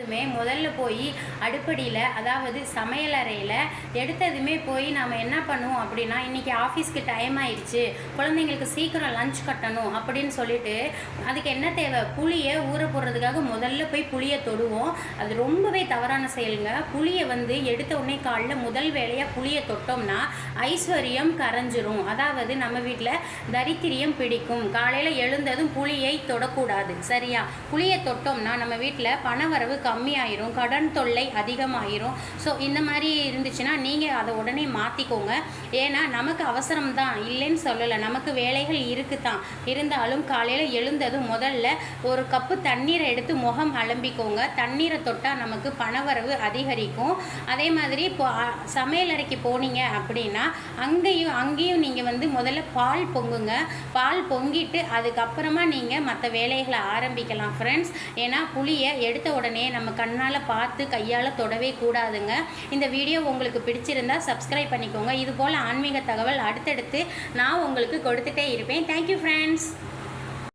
முதல்ல போய் அடுப்படியில், அதாவது சமையல் அறையில் எடுத்ததுமே போய் நாம் என்ன பண்ணுவோம் அப்படின்னா, இன்றைக்கி ஆஃபீஸ்க்கு டைம் ஆயிடுச்சு, குழந்தைங்களுக்கு சீக்கிரம் லஞ்ச் கட்டணும் அப்படின்னு சொல்லிட்டு அதுக்கு என்ன தேவை, புளியை ஊற போடுறதுக்காக முதல்ல போய் புளியை தொடுவோம். அது ரொம்பவே தவறான செயலுங்க. புளியை எடுத்த உடனே காலைல முதல் வேலையாக புளியை தொட்டோம்னா ஐஸ்வர்யம் கரைஞ்சிரும். அதாவது நம்ம வீட்டில் தரித்திரியம் பிடிக்கும். காலையில் எழுந்ததும் புளியை தொடக்கூடாது, சரியா? புளியை தொட்டோம்னா நம்ம வீட்டில் பணவரவு கம்மியாயிரும், கடன் தொல்லை அதிகமாயிரும். ஸோ இந்த மாதிரி இருந்துச்சுன்னா நீங்கள் அதை உடனே மாற்றிக்கோங்க. ஏன்னா நமக்கு அவசரம் தான், இல்லைன்னு சொல்லலை, நமக்கு வேலைகள் இருக்குது தான். இருந்தாலும் காலையில் எழுந்ததும் முதல்ல ஒரு கப்பு தண்ணீரை எடுத்து முகம் அலம்பிக்கோங்க. தண்ணீரை தொட்டால் நமக்கு பணவரவு அதிகரிக்கும். அதே மாதிரி இப்போ சமையல் அறைக்கு போனீங்க அப்படின்னா அங்கேயும் நீங்கள் முதல்ல பால் பொங்குங்க. பால் பொங்கிட்டு அதுக்கப்புறமா நீங்கள் மற்ற வேலைகளை ஆரம்பிக்கலாம் ஃப்ரெண்ட்ஸ். ஏன்னா புளியை எடுத்த உடனே நம்ம கண்ணால் பார்த்து கையால் தொடவே கூடாதுங்க. இந்த வீடியோ உங்களுக்கு பிடிச்சிருந்தா சப்ஸ்கிரைப் பண்ணிக்கோங்க. இது போல் ஆன்மீக தகவல் அடுத்தடுத்து நான் உங்களுக்கு கொடுத்துட்டே இருப்பேன். Thank you friends.